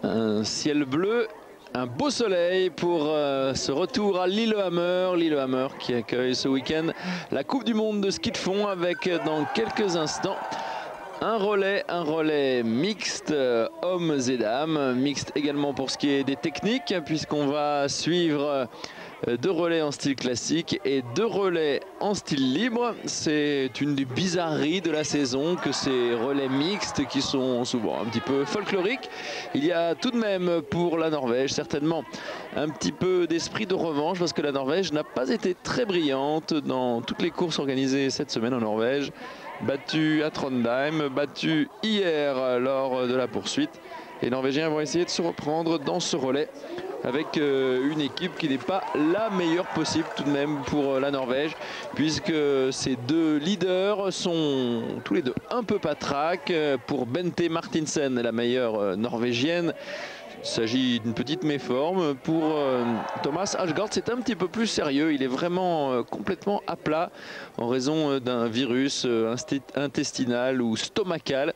Un ciel bleu, un beau soleil pour ce retour à Lillehammer. Lillehammer qui accueille ce week-end la Coupe du Monde de ski de fond avec dans quelques instants un relais mixte, hommes et dames. Mixte également pour ce qui est des techniques, puisqu'on va suivre 2 relais en style classique et 2 relais en style libre. C'est une des bizarreries de la saison que ces relais mixtes qui sont souvent un petit peu folkloriques. Il y a tout de même pour la Norvège certainement un petit peu d'esprit de revanche, parce que la Norvège n'a pas été très brillante dans toutes les courses organisées cette semaine en Norvège. Battue à Trondheim, battue hier lors de la poursuite. Les Norvégiens vont essayer de se reprendre dans ce relais avec une équipe qui n'est pas la meilleure possible tout de même pour la Norvège, puisque ces 2 leaders sont tous les 2 un peu patraques. Pour Bente Martinsen, la meilleure norvégienne, il s'agit d'une petite méforme. Pour Thomas Ashgaard, c'est un petit peu plus sérieux. Il est vraiment complètement à plat en raison d'un virus intestinal ou stomacal.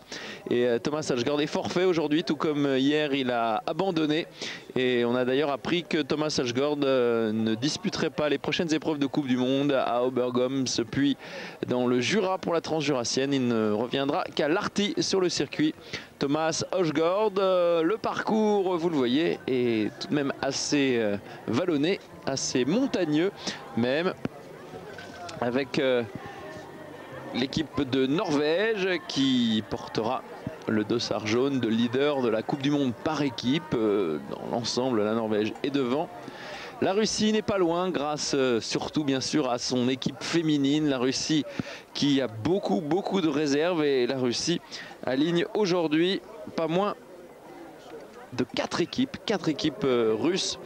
Et Thomas Ashgaard est forfait aujourd'hui, tout comme hier il a abandonné. Et on a d'ailleurs appris que Thomas Ashgaard ne disputerait pas les prochaines épreuves de Coupe du Monde à Obergums, puis dans le Jura pour la Transjurassienne. Il ne reviendra qu'à Lahti sur le circuit. Thomas Ashgaard, le parcours, vous le voyez, est tout de même assez vallonné, assez montagneux même, avec l'équipe de Norvège qui portera le dossard jaune de leader de la Coupe du Monde par équipe. Dans l'ensemble, la Norvège est devant. La Russie n'est pas loin, grâce surtout bien sûr à son équipe féminine. La Russie qui a beaucoup de réserves, et la Russie aligne aujourd'hui pas moins de 4 équipes russes.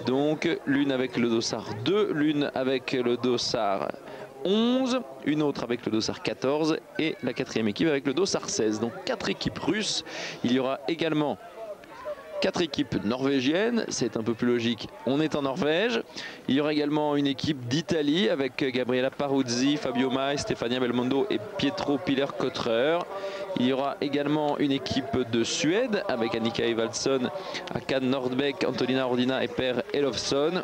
Donc l'une avec le dossard 2, l'une avec le dossard 11, une autre avec le dossard 14 et la 4e équipe avec le dossard 16. Donc 4 équipes russes. Il y aura également 4 équipes norvégiennes, c'est un peu plus logique, on est en Norvège. Il y aura également une équipe d'Italie avec Gabriela Paruzzi, Fabio Mai, Stefania Belmondo et Pietro Piller-Kotrer. Il y aura également une équipe de Suède avec Annika Evaldsson, Akan Nordbeck, Antonina Ordina et Per Elofsson.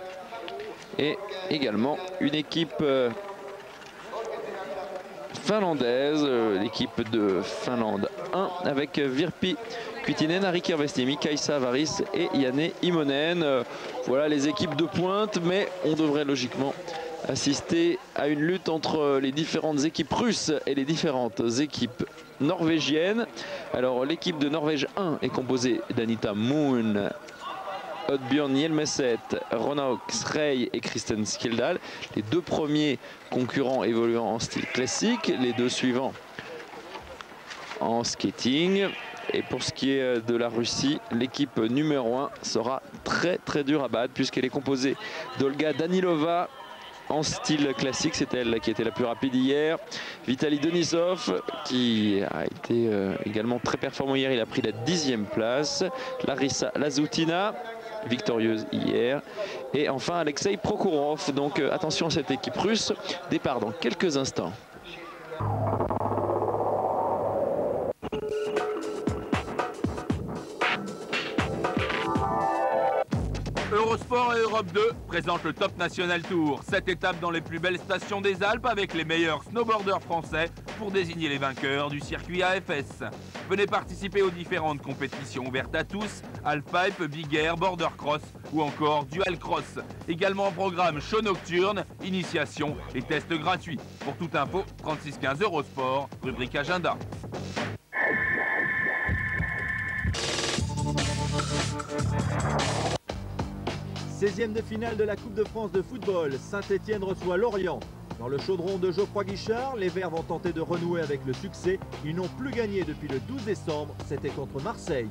Et également une équipe finlandaise, l'équipe de Finlande 1 avec Virpi Kuitinen, Ari Kirvestiemi, Kaisa Avaris et Janne Immonen. Voilà les équipes de pointe, mais on devrait logiquement assister à une lutte entre les différentes équipes russes et les différentes équipes norvégiennes. Alors l'équipe de Norvège 1 est composée d'Anita Moon, Oddbjørn Hjelmeset, Rona Srey et Kristen Skjeldal. Les 2 premiers concurrents évoluant en style classique, les 2 suivants en skating. Et pour ce qui est de la Russie, l'équipe numéro 1 sera très dure à battre, puisqu'elle est composée d'Olga Danilova en style classique, c'est elle qui était la plus rapide hier. Vitaly Denisov qui a été également très performant hier, il a pris la 10e place. Larissa Lazutina, victorieuse hier. Et enfin Alexei Prokhorov. Donc attention à cette équipe russe. Départ dans quelques instants. Eurosport et Europe 2 présentent le Top National Tour. 7 étapes dans les plus belles stations des Alpes avec les meilleurs snowboarders français pour désigner les vainqueurs du circuit AFS. Venez participer aux différentes compétitions ouvertes à tous, Halfpipe, Big Air, Border Cross ou encore Dual Cross. Également en programme show nocturne, initiation et tests gratuits. Pour toute info, 3615 Eurosport, rubrique agenda. Seizième de finale de la Coupe de France de football, Saint-Etienne reçoit Lorient. Dans le chaudron de Geoffroy Guichard, les Verts vont tenter de renouer avec le succès. Ils n'ont plus gagné depuis le 12 décembre, c'était contre Marseille.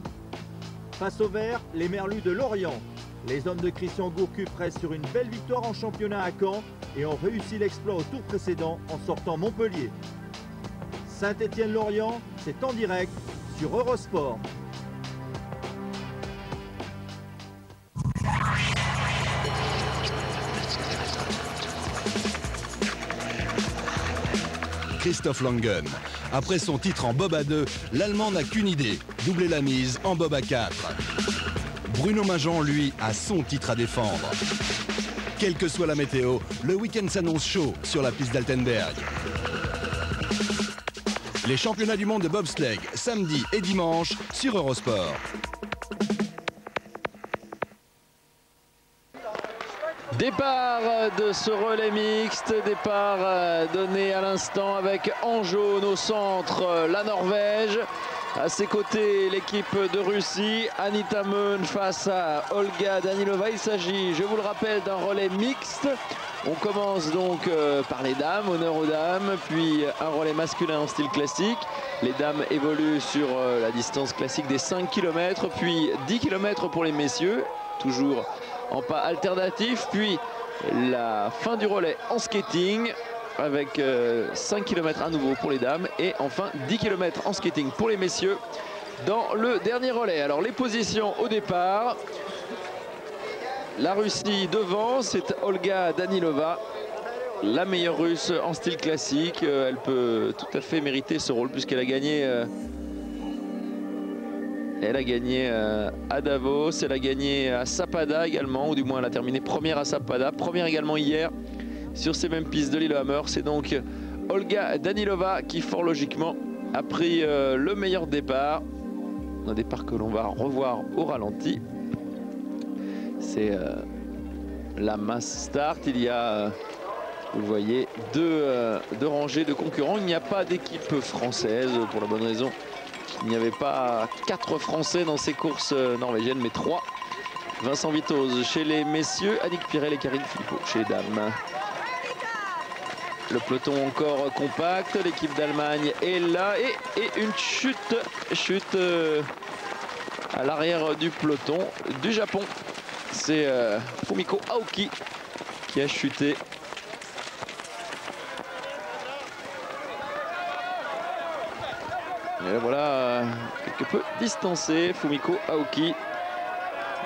Face aux Verts, les Merlus de Lorient. Les hommes de Christian Gourcuff restent sur une belle victoire en championnat à Caen et ont réussi l'exploit au tour précédent en sortant Montpellier. Saint-Etienne-Lorient, c'est en direct sur Eurosport. Christophe Langen. Après son titre en bob à 2, l'Allemand n'a qu'une idée, doubler la mise en bob à 4. Bruno Mingeant, lui, a son titre à défendre. Quelle que soit la météo, le week-end s'annonce chaud sur la piste d'Altenberg. Les championnats du monde de bobsleigh, samedi et dimanche sur Eurosport. Départ de ce relais mixte, départ donné à l'instant avec en jaune au centre la Norvège. À ses côtés, l'équipe de Russie, Anita Møen face à Olga Danilova. Il s'agit, je vous le rappelle, d'un relais mixte. On commence donc par les dames, honneur aux dames, puis un relais masculin en style classique. Les dames évoluent sur la distance classique des 5 km, puis 10 km pour les messieurs, toujours en pas alternatif, puis la fin du relais en skating avec 5 km à nouveau pour les dames et enfin 10 km en skating pour les messieurs dans le dernier relais. Alors les positions au départ, la Russie devant, c'est Olga Danilova, la meilleure russe en style classique. Elle peut tout à fait mériter ce rôle puisqu'elle a gagné à Davos, elle a gagné à Sappada également, ou du moins elle a terminé première à Sappada, première également hier sur ces mêmes pistes de Lillehammer. C'est donc Olga Danilova qui fort logiquement a pris le meilleur départ, un départ que l'on va revoir au ralenti. C'est la mass start. Il y a, vous le voyez, deux rangées de concurrents. Il n'y a pas d'équipe française pour la bonne raison. Il n'y avait pas 4 Français dans ces courses norvégiennes, mais 3. Vincent Vitoz chez les messieurs, Annick Pirel et Karine Philippot chez les dames. Le peloton encore compact, l'équipe d'Allemagne est là et une chute à l'arrière du peloton du Japon. C'est Fumiko Aoki qui a chuté. Et voilà, quelque peu distancé, Fumiko Aoki.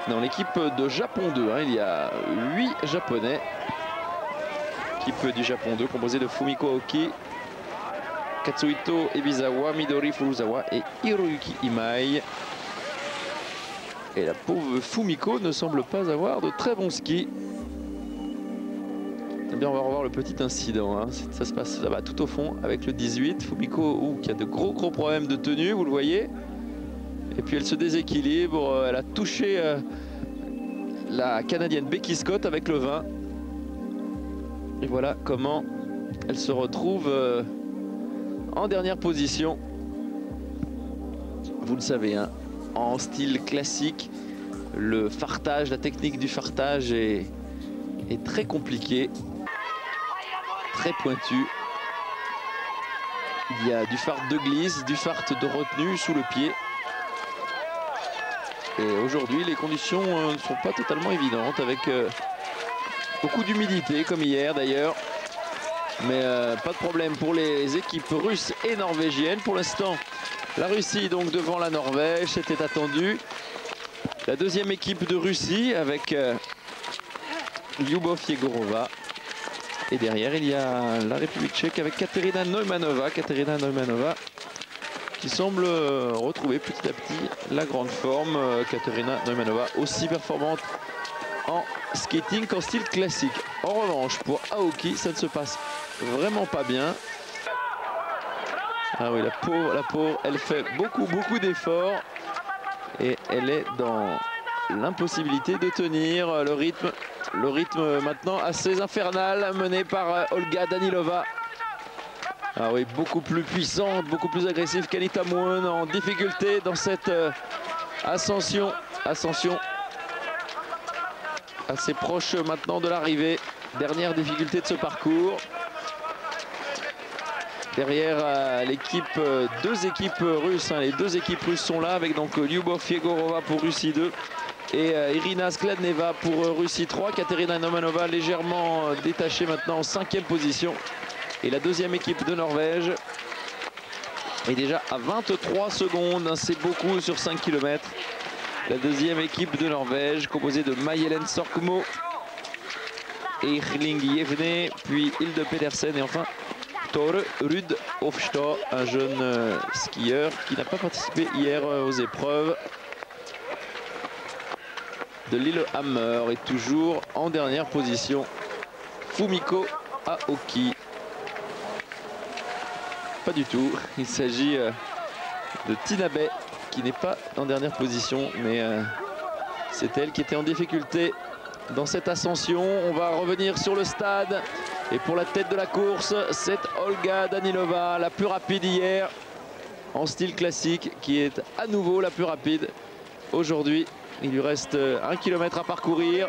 Dans l'équipe de Japon 2, il y a 8 Japonais. L'équipe du Japon 2 composée de Fumiko Aoki, Katsuhito Ebizawa, Midori Furuzawa et Hiroyuki Imai. Et la pauvre Fumiko ne semble pas avoir de très bons skis. Eh bien, on va revoir le petit incident. Ça se passe là-bas tout au fond avec le 18. Fumiko qui a de gros problèmes de tenue, vous le voyez. Et puis elle se déséquilibre. Elle a touché la Canadienne Becky Scott avec le 20. Et voilà comment elle se retrouve en dernière position. Vous le savez, en style classique, le fartage, la technique du fartage est très compliquée, très pointue. Il y a du fart de glisse, du fart de retenue sous le pied. Et aujourd'hui, les conditions ne sont pas totalement évidentes, avec beaucoup d'humidité, comme hier d'ailleurs. Mais pas de problème pour les équipes russes et norvégiennes. Pour l'instant, la Russie donc devant la Norvège, c'était attendu. La deuxième équipe de Russie avec Lyubov Yegorova. Et derrière, il y a la République tchèque avec Katerina Neumanova. Katerina Neumanova qui semble retrouver petit à petit la grande forme. Katerina Neumanova aussi performante en skating qu'en style classique. En revanche, pour Aoki, ça ne se passe vraiment pas bien. Ah oui, la pauvre, elle fait beaucoup d'efforts et elle est dans l'impossibilité de tenir le rythme. Le rythme maintenant assez infernal mené par Olga Danilova. Ah oui, beaucoup plus puissante, beaucoup plus agressive qu'Anita Møen, en difficulté dans cette ascension. Ascension assez proche maintenant de l'arrivée. Dernière difficulté de ce parcours. Derrière l'équipe, deux équipes russes. Les deux équipes russes sont là avec donc Lyubov Yegorova pour Russie 2 et Irina Skladneva pour Russie 3. Katerina Neumanova légèrement détachée maintenant en 5e position. Et la deuxième équipe de Norvège est déjà à 23 secondes. C'est beaucoup sur 5 km. La deuxième équipe de Norvège composée de May-Helen Sorkmo, Erling Jevne, puis Hilde Pedersen et enfin Tore Ruud Hofstad, un jeune skieur qui n'a pas participé hier aux épreuves. de Lillehammer. Et toujours en dernière position, Fumiko Aoki. Pas du tout, il s'agit de Tinabe qui n'est pas en dernière position, mais c'est elle qui était en difficulté dans cette ascension. On va revenir sur le stade et pour la tête de la course, c'est Olga Danilova, la plus rapide hier en style classique, qui est à nouveau la plus rapide aujourd'hui. Il lui reste 1 km à parcourir.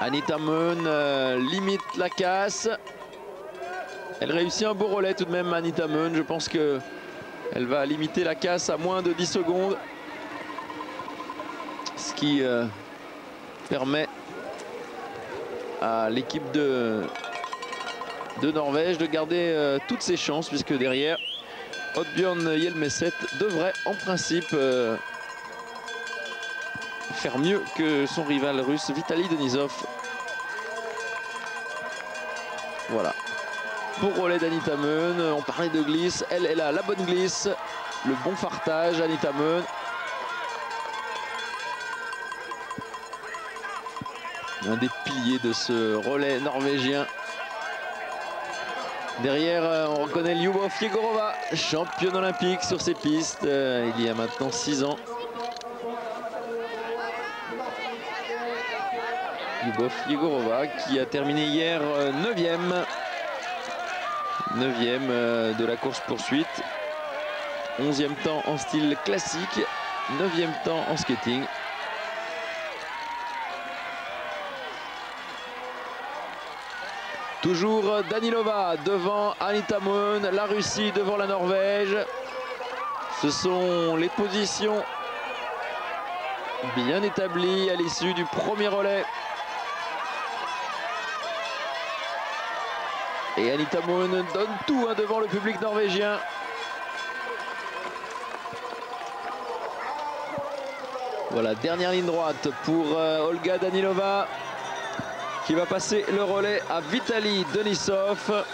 Anita Meun limite la casse. Elle réussit un beau relais tout de même, Anita Meun. Je pense qu'elle va limiter la casse à moins de 10 secondes. Ce qui permet à l'équipe de Norvège de garder toutes ses chances, puisque derrière, Oddbjørn Hjelmeset devrait en principe faire mieux que son rival russe Vitaly Denisov. Voilà. Pour relais d'Anita Meun, on parlait de glisse, elle a la bonne glisse, le bon fartage, Anita Meun. Un des piliers de ce relais norvégien. Derrière, on reconnaît Lyubov Yegorova, championne olympique sur ces pistes il y a maintenant 6 ans. Lyubov Yegorova qui a terminé hier 9e. 9e de la course-poursuite. 11e temps en style classique. 9e temps en skating. Toujours Danilova devant Anita Meun, la Russie devant la Norvège. Ce sont les positions bien établies à l'issue du premier relais. Et Anita Meun donne tout devant le public norvégien. Voilà, dernière ligne droite pour Olga Danilova, qui va passer le relais à Vitaly Denisov.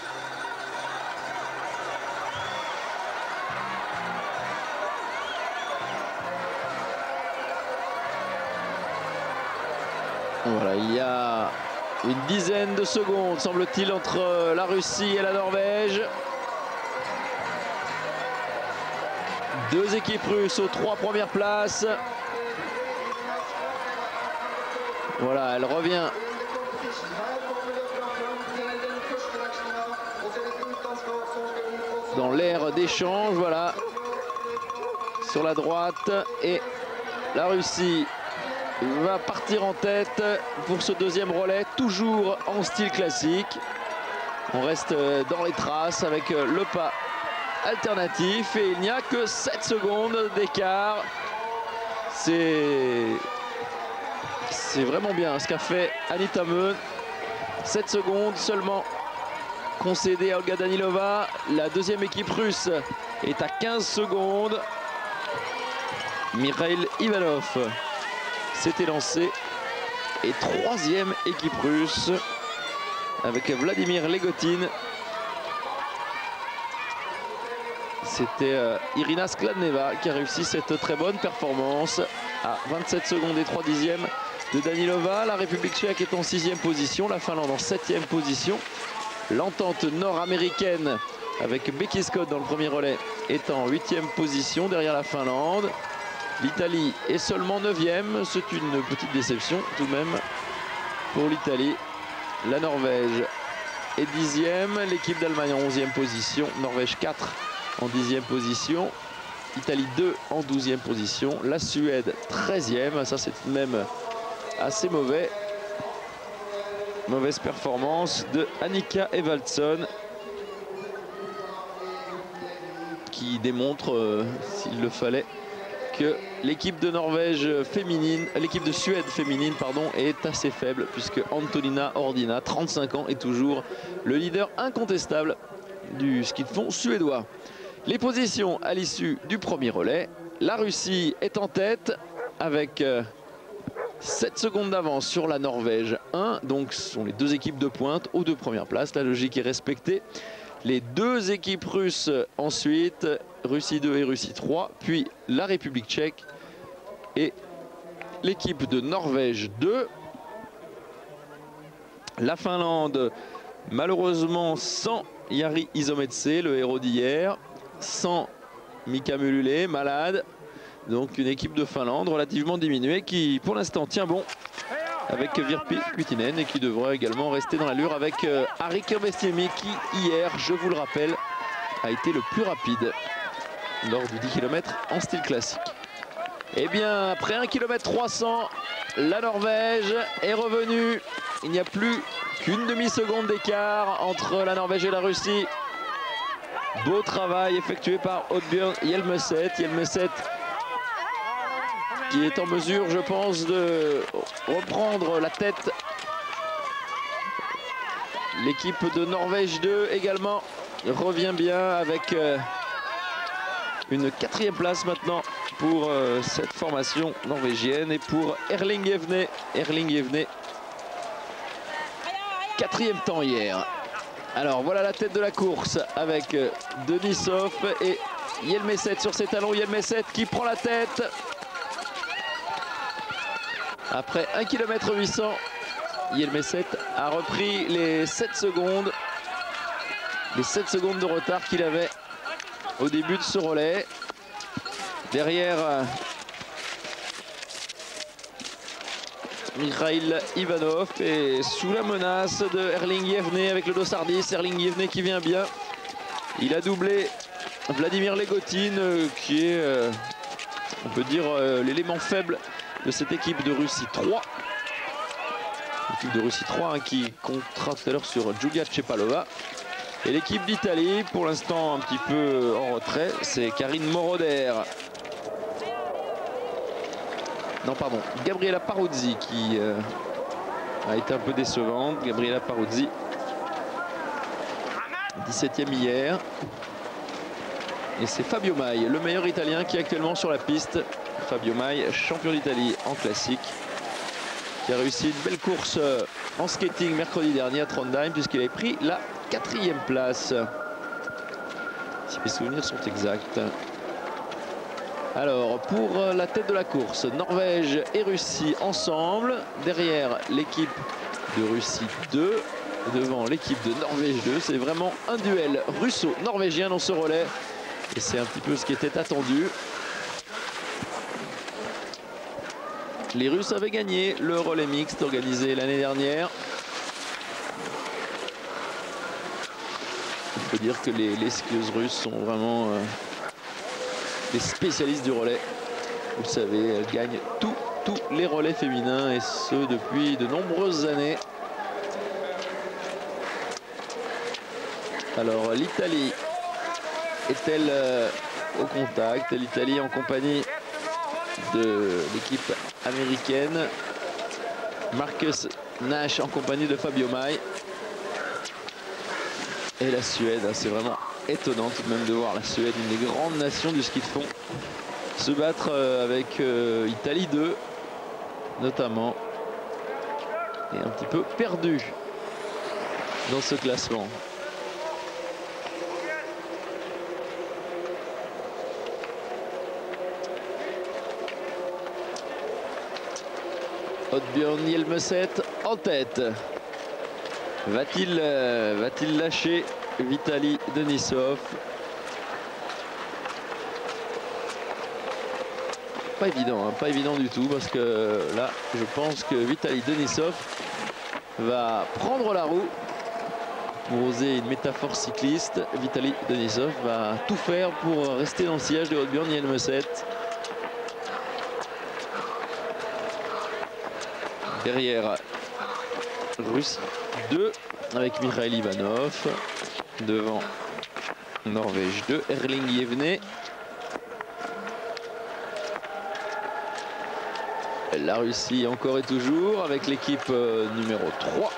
Voilà, il y a une dizaine de secondes, semble-t-il, entre la Russie et la Norvège. Deux équipes russes aux 3 premières places. Voilà, elle revient. Dans l'aire d'échange, voilà. Sur la droite. Et la Russie va partir en tête pour ce deuxième relais, toujours en style classique. On reste dans les traces avec le pas alternatif et il n'y a que 7 secondes d'écart. C'est vraiment bien ce qu'a fait Anita Meun. 7 secondes seulement concédées à Olga Danilova. La deuxième équipe russe est à 15 secondes. Mikhail Ivanov s'était lancé. Et troisième équipe russe avec Vladimir Legotin. C'était Irina Skladneva qui a réussi cette très bonne performance à 27 secondes et 3 dixièmes de Danilova. La République tchèque est en 6e position, la Finlande en 7e position. L'entente nord-américaine avec Becky Scott dans le premier relais est en 8e position derrière la Finlande. L'Italie est seulement 9e, c'est une petite déception tout de même pour l'Italie. La Norvège est 10e, l'équipe d'Allemagne en 11e position, Norvège 4 en 10e position, Italie 2 en 12e position, la Suède 13e, ça c'est tout de même assez mauvais. Mauvaise performance de Annika Evaldsson qui démontre, s'il le fallait, que l'équipe de Norvège féminine, l'équipe de Suède féminine pardon, est assez faible, puisque Antonina Ordina, 35 ans, est toujours le leader incontestable du ski de fond suédois. Les positions à l'issue du premier relais. La Russie est en tête avec 7 secondes d'avance sur la Norvège 1. Donc ce sont les deux équipes de pointe aux 2 premières places. La logique est respectée. Les deux équipes russes ensuite, Russie 2 et Russie 3, puis la République tchèque et l'équipe de Norvège 2. La Finlande, malheureusement sans Jari Isometse, le héros d'hier, sans Mika Mulule, malade. Donc une équipe de Finlande relativement diminuée qui pour l'instant tient bon avec Virpi Kuitinen et qui devrait également rester dans l'allure avec Ari Kirvestiemi qui hier, je vous le rappelle, a été le plus rapide lors du 10 km en style classique. Et bien après 1 km 300, la Norvège est revenue. Il n'y a plus qu'une demi-seconde d'écart entre la Norvège et la Russie. Beau travail effectué par Oddbjørn Hjelmeset. Hjelmeset qui est en mesure, je pense, de reprendre la tête. L'équipe de Norvège 2 également revient bien avec une 4e place maintenant pour cette formation norvégienne et pour Erling Jevne. Erling Jevne, 4e temps hier. Alors voilà la tête de la course avec Denisov et Hjelmeset sur ses talons. Hjelmeset qui prend la tête. Après 1 km 800, Hjelmeset a repris les 7 secondes. Les 7 secondes de retard qu'il avait au début de ce relais. Derrière Mikhail Ivanov et sous la menace de Erling Jevne avec le Dossardis. Erling Jevne qui vient bien. Il a doublé Vladimir Legotin qui est, on peut dire, l'élément faible de cette équipe de Russie 3. L'équipe de Russie 3 qui comptera tout à l'heure sur Julia Chepalova. Et l'équipe d'Italie, pour l'instant un petit peu en retrait, c'est Karine Moroder. Non, pardon, Gabriela Paruzzi qui a été un peu décevante. Gabriela Paruzzi, 17e hier. Et c'est Fabio Mai, le meilleur italien qui est actuellement sur la piste. Fabio Mai, champion d'Italie en classique, qui a réussi une belle course en skating mercredi dernier à Trondheim puisqu'il avait pris la 4e place. Si mes souvenirs sont exacts. Alors pour la tête de la course, Norvège et Russie ensemble. Derrière l'équipe de Russie 2, devant l'équipe de Norvège 2. C'est vraiment un duel russo-norvégien dans ce relais. Et c'est un petit peu ce qui était attendu. Les Russes avaient gagné le relais mixte organisé l'année dernière. Il faut dire que les skieuses russes sont vraiment des spécialistes du relais. Vous le savez, elles gagnent tous les relais féminins et ce depuis de nombreuses années. Alors l'Italie est-elle au contact? L'Italie en compagnie de l'équipe américaine. Marcus Nash en compagnie de Fabio Mai. Et la Suède, c'est vraiment étonnant tout de même de voir la Suède, une des grandes nations du ski de fond, se battre avec Italie 2 notamment, et un petit peu perdu dans ce classement. Oddbjørn Hjelmeset en tête. Va-t-il lâcher Vitaly Denisov? Pas évident, hein, pas évident du tout, parce que là, je pense que Vitaly Denisov va prendre la roue. Pour oser une métaphore cycliste, Vitaly Denisov va tout faire pour rester dans le sillage de Oddbjørn Hjelmeset. Derrière, Russie 2 avec Mikhail Ivanov. Devant, Norvège 2, Erling Jevne. La Russie encore et toujours avec l'équipe numéro 3,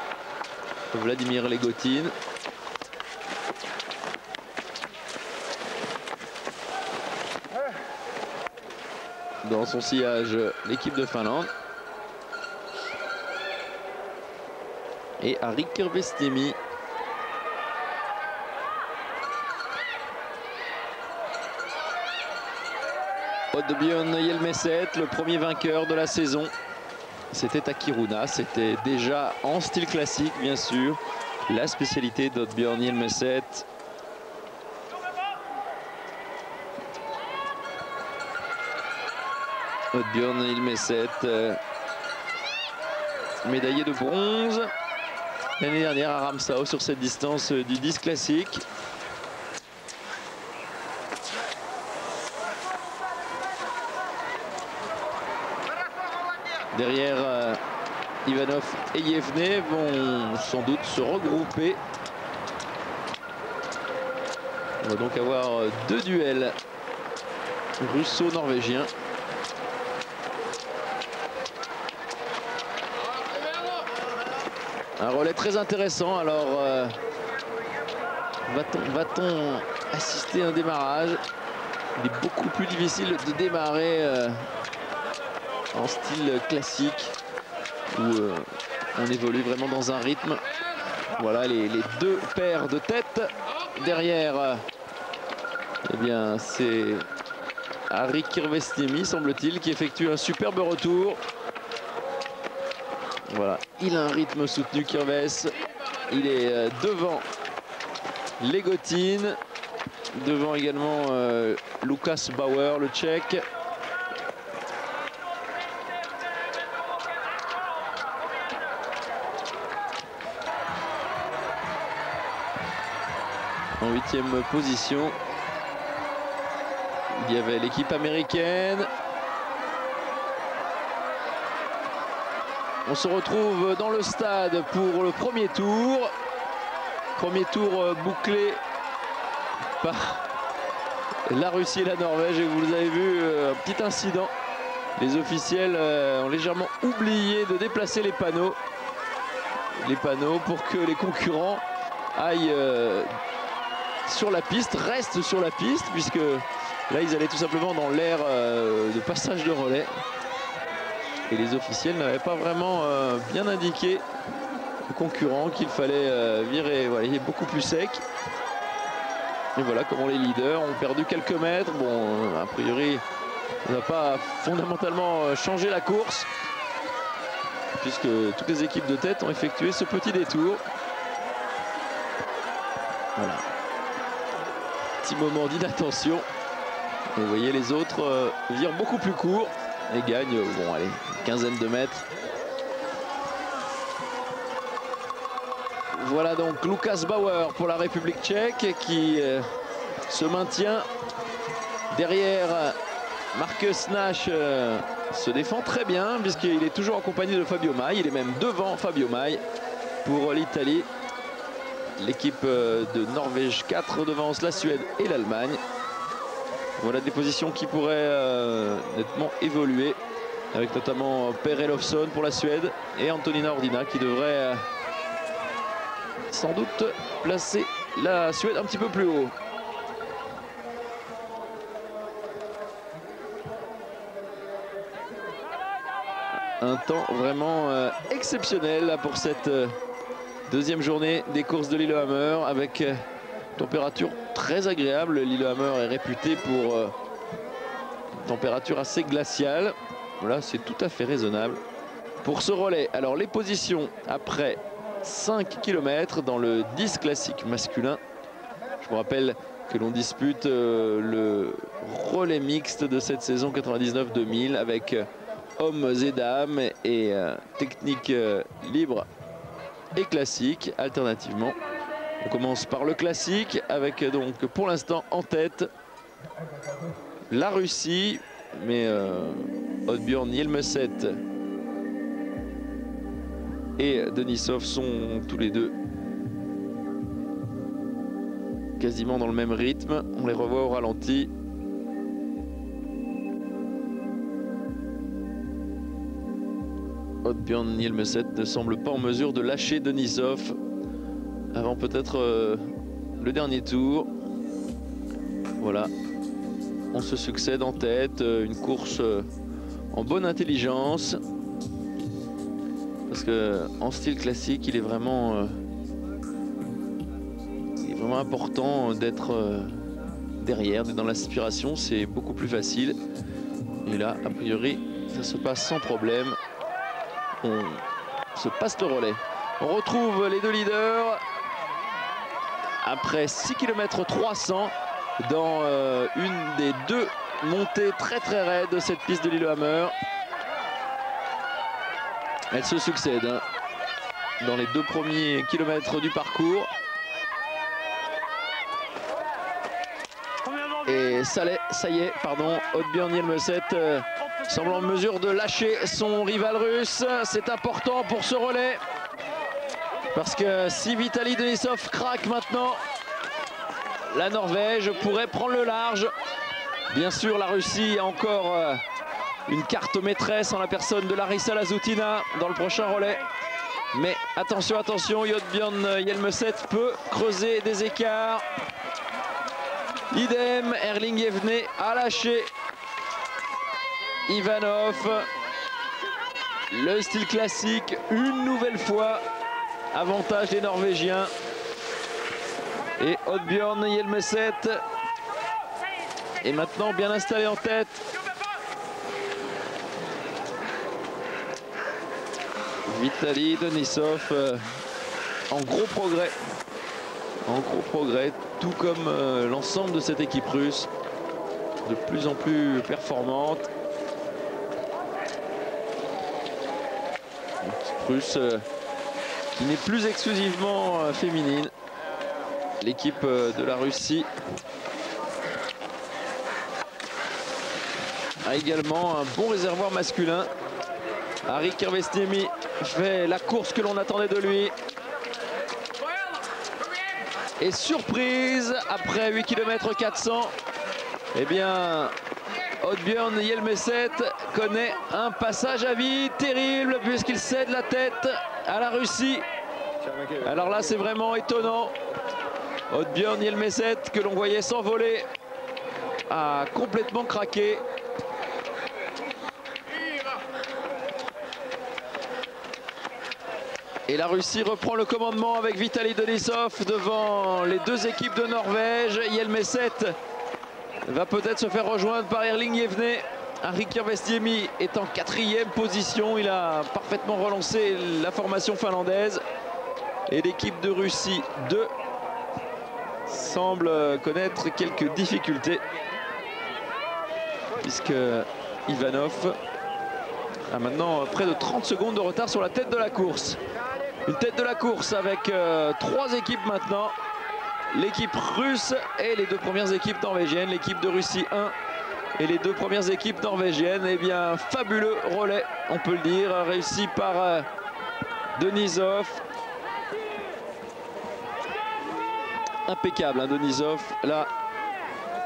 Vladimir Legotin. Dans son sillage, l'équipe de Finlande. Et Ari Kirvestiemi. Oddbjørn Hjelmeset, le premier vainqueur de la saison. C'était à Kiruna, c'était déjà en style classique, bien sûr. La spécialité d'Oddbjørn Hjelmeset. Oddbjørn Hjelmeset, médaillé de bronze l'année dernière à Ramsau sur cette distance du disque classique. Derrière, Ivanov et Yevne vont sans doute se regrouper. On va donc avoir deux duels russo-norvégiens. Un relais très intéressant. Alors, va-t-on assister à un démarrage? Il est beaucoup plus difficile de démarrer en style classique où on évolue vraiment dans un rythme. Voilà les deux paires de tête. Derrière, eh bien, c'est Harri Kirvesniemi, semble-t-il, qui effectue un superbe retour. Voilà, il a un rythme soutenu, Kirves. Il est devant Legotin, devant également Lukas Bauer, le Tchèque. En 8e position, il y avait l'équipe américaine. On se retrouve dans le stade pour le premier tour. Premier tour bouclé par la Russie et la Norvège. Et vous avez vu un petit incident. Les officiels ont légèrement oublié de déplacer les panneaux. Les panneaux pour que les concurrents aillent sur la piste, restent sur la piste, puisque là ils allaient tout simplement dans l'aire de passage de relais. Et les officiels n'avaient pas vraiment bien indiqué aux concurrents qu'il fallait virer. Voilà, il est beaucoup plus sec. Et voilà comment les leaders ont perdu quelques mètres. Bon, a priori, on n'a pas fondamentalement changé la course, puisque toutes les équipes de tête ont effectué ce petit détour. Voilà. Petit moment d'inattention. Et vous voyez les autres virent beaucoup plus court et gagnent, bon allez, une quinzaine de mètres. Voilà donc Lukas Bauer pour la République tchèque qui se maintient. Derrière, Marcus Nash se défend très bien puisqu'il est toujours en compagnie de Fabio Mai. Il est même devant Fabio Mai pour l'Italie. L'équipe de Norvège 4 devance la Suède et l'Allemagne. Voilà des positions qui pourraient nettement évoluer, avec notamment Per Elofsson pour la Suède et Antonina Ordina qui devrait sans doute placer la Suède un petit peu plus haut. Un temps vraiment exceptionnel là, pour cette deuxième journée des courses de Lillehammer, avec température très agréable. Lillehammer est réputé pour une température assez glaciale. Voilà, c'est tout à fait raisonnable pour ce relais. Alors les positions après 5 km dans le 10 classique masculin. Je vous rappelle que l'on dispute le relais mixte de cette saison 99-2000 avec hommes et dames et technique libre et classique alternativement. On commence par le classique avec donc pour l'instant en tête la Russie, mais Oddbjørn Hjelmeset et Denisov sont tous les deux quasiment dans le même rythme. On les revoit au ralenti. Oddbjørn Hjelmeset ne semble pas en mesure de lâcher Denisov avant peut-être le dernier tour. Voilà, on se succède en tête, une course en bonne intelligence, parce que en style classique il est vraiment important d'être derrière, d'être dans l'aspiration, c'est beaucoup plus facile. Et là, a priori, ça se passe sans problème. On se passe le relais. On retrouve les deux leaders après 6 km 300 dans une des deux montées très raides de cette piste de Lillehammer. Elles se succèdent hein, dans les 2 premiers kilomètres du parcours. Et ça y est, pardon, Oddbjørn Hjelmeset semble en mesure de lâcher son rival russe. C'est important pour ce relais. Parce que si Vitaly Denisov craque maintenant, la Norvège pourrait prendre le large. Bien sûr, la Russie a encore une carte maîtresse en la personne de Larissa Lazutina dans le prochain relais. Mais attention, attention, Oddbjørn Hjelmeset peut creuser des écarts. Idem, Erling Jevne a lâché Ivanov. Le style classique, une nouvelle fois, avantage des Norvégiens. Et Oddbjørn Hjelmeset est maintenant bien installé en tête. Vitaly Denisov en gros progrès. En gros progrès, tout comme l'ensemble de cette équipe russe, de plus en plus performante. Une équipe russe qui n'est plus exclusivement féminine. L'équipe de la Russie a également un bon réservoir masculin. Harry Kirvestiemi fait la course que l'on attendait de lui. Et surprise, après 8 km 400, eh bien, Oddbjørn Hjelmeset connaît un passage à vide terrible puisqu'il cède la tête à la Russie. Alors là, c'est vraiment étonnant. Oddbjørn Hjelmeset, que l'on voyait s'envoler, a complètement craqué. Et la Russie reprend le commandement avec Vitaly Denisov devant les deux équipes de Norvège. Hjelmeset va peut-être se faire rejoindre par Erling Jevne. Harry Kirvestiemi est en 4e position. Il a parfaitement relancé la formation finlandaise. Et l'équipe de Russie 2 semble connaître quelques difficultés. Puisque Ivanov a maintenant près de 30 secondes de retard sur la tête de la course. Une tête de la course avec 3 équipes maintenant. L'équipe russe et les 2 premières équipes norvégiennes. L'équipe de Russie 1 et les 2 premières équipes norvégiennes. Eh bien, fabuleux relais, on peut le dire, réussi par Denisov. Impeccable, hein, Denisov. Là,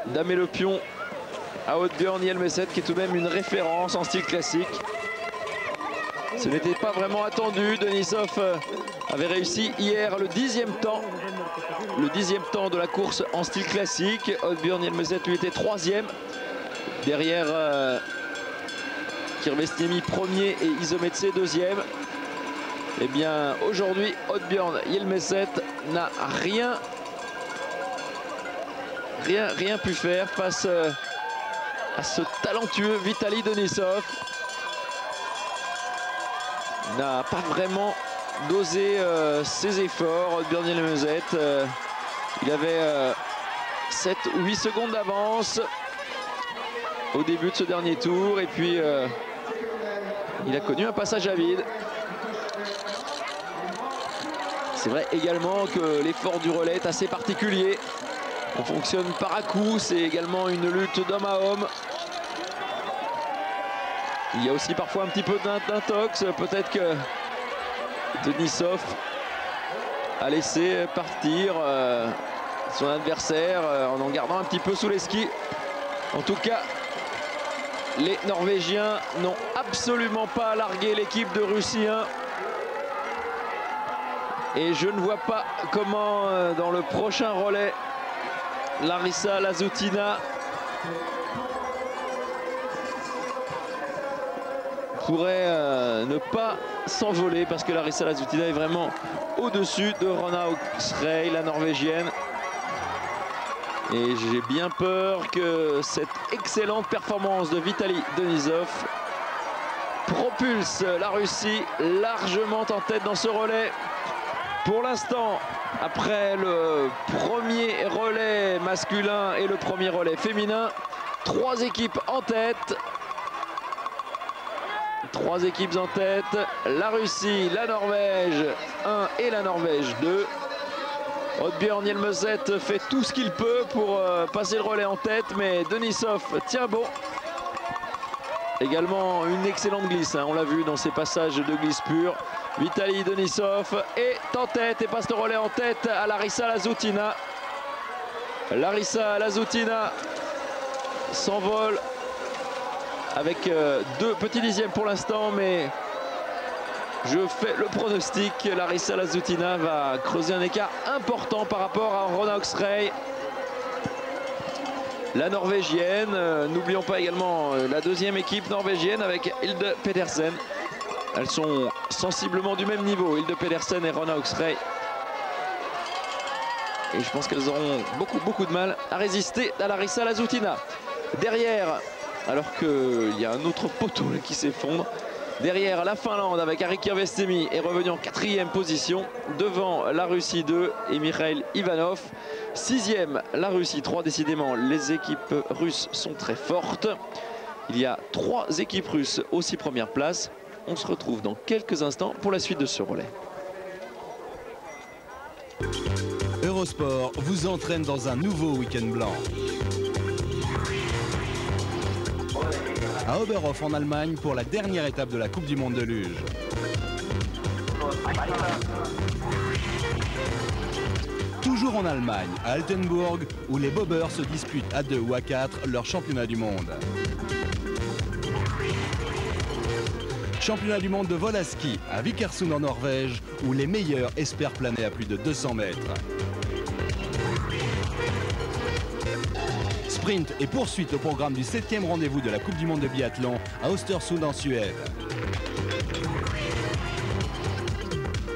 damé le pion à Oddbjørn Hjelmeset, qui est tout de même une référence en style classique. Ce n'était pas vraiment attendu. Denisov avait réussi hier le 10e temps. Le 10e temps de la course en style classique. Oddbjørn Hjelmeset lui était 3e. Derrière Kirvestiemi 1er et Isometse 2e. Eh bien aujourd'hui Oddbjørn Hjelmeset n'a rien pu faire face à ce talentueux Vitaly Denisov. N'a pas vraiment dosé ses efforts. Oddbjørn Hjelmeset, il avait 7 ou 8 secondes d'avance au début de ce dernier tour. Et puis, il a connu un passage à vide. C'est vrai également que l'effort du relais est assez particulier. On fonctionne par à coup. C'est également une lutte d'homme à homme. Il y a aussi parfois un petit peu d'intox. Peut-être que Denisov a laissé partir son adversaire en gardant un petit peu sous les skis. En tout cas, les Norvégiens n'ont absolument pas largué l'équipe de Russie 1. Et je ne vois pas comment dans le prochain relais, Larissa Lazutina pourrait ne pas s'envoler, parce que Larissa Lazutina est vraiment au-dessus de Ronna Oxrey, la norvégienne. Et j'ai bien peur que cette excellente performance de Vitaly Denisov propulse la Russie largement en tête dans ce relais. Pour l'instant, après le premier relais masculin et le premier relais féminin, 3 équipes en tête. 3 équipes en tête. La Russie, la Norvège 1 et la Norvège 2. Oddbjørn Hjelmeset fait tout ce qu'il peut pour passer le relais en tête, mais Denisov tient bon. Également une excellente glisse, hein, on l'a vu dans ses passages de glisse pure. Vitaly Denisov est en tête et passe le relais en tête à Larissa Lazoutina. Larissa Lazoutina s'envole avec 2 petits dixièmes pour l'instant, mais je fais le pronostic. Larissa Lazoutina va creuser un écart important par rapport à Ronna Oxrey, la norvégienne. N'oublions pas également la deuxième équipe norvégienne avec Hilde Pedersen. Elles sont sensiblement du même niveau, Hilde Pedersen et Ronna Oxrey. Et je pense qu'elles auront beaucoup de mal à résister à Larissa Lazoutina. Derrière, alors qu'il y a un autre poteau qui s'effondre, derrière la Finlande avec Ari Kirvestemi est revenu en 4e position. Devant la Russie 2 et Mikhail Ivanov. 6e la Russie 3. Décidément, les équipes russes sont très fortes. Il y a 3 équipes russes aux 6 premières places. On se retrouve dans quelques instants pour la suite de ce relais. Eurosport vous entraîne dans un nouveau week-end blanc. À Oberhof en Allemagne pour la dernière étape de la Coupe du Monde de luge. Toujours en Allemagne, à Altenburg, où les bobeurs se disputent à 2 ou à 4 leur championnat du monde. Championnat du monde de vol à ski à Vikersund en Norvège, où les meilleurs espèrent planer à plus de 200 mètres. Sprint et poursuite au programme du 7e rendez-vous de la Coupe du monde de biathlon à Östersund en Suède.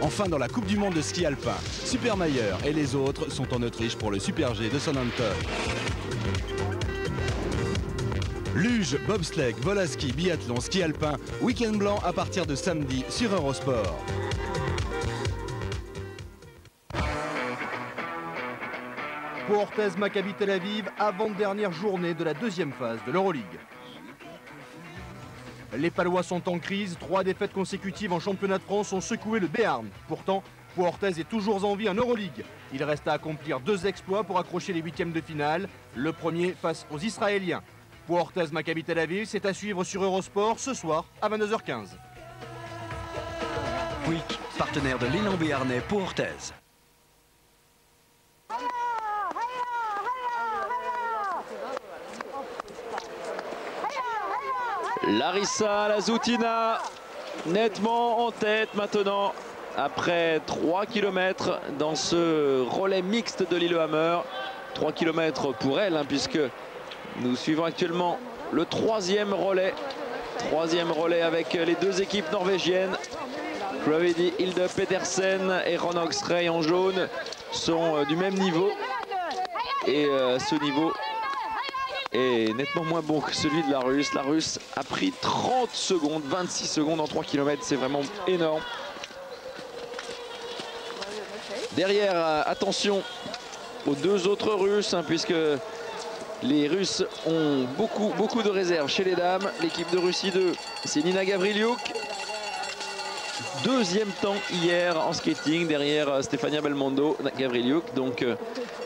Enfin dans la Coupe du monde de ski alpin, Supermayer et les autres sont en Autriche pour le Super G de Southampton. Luge, bobsleigh, vol à ski, biathlon, ski alpin, week-end blanc à partir de samedi sur Eurosport. Pau Orthez Maccabi Tel Aviv, avant-dernière journée de la 2e phase de l'Euroleague. Les Palois sont en crise, 3 défaites consécutives en championnat de France ont secoué le Béarn. Pourtant, Pau Orthez est toujours en vie en Euroleague. Il reste à accomplir 2 exploits pour accrocher les 8e de finale. Le premier face aux Israéliens. Pau Orthez Maccabi Tel Aviv, c'est à suivre sur Eurosport ce soir à 22h15. Quick, partenaire de l'élan béarnais Pau Orthez. Larissa Lazoutina nettement en tête maintenant après 3 km dans ce relais mixte de Lillehammer. 3 km pour elle, hein, puisque nous suivons actuellement le 3e relais. 3e relais avec les 2 équipes norvégiennes. Gravidi, Hilde Pedersen et Ronna Oxrey en jaune sont du même niveau. Et ce niveau est nettement moins bon que celui de la Russe. La Russe a pris 30 secondes, 26 secondes en 3 km, c'est vraiment énorme. Derrière, attention aux 2 autres Russes, hein, puisque les Russes ont beaucoup de réserves chez les dames. L'équipe de Russie 2, c'est Nina Gavriliuk. 2e temps hier en skating derrière Stefania Belmondo, Gavriliuk. Donc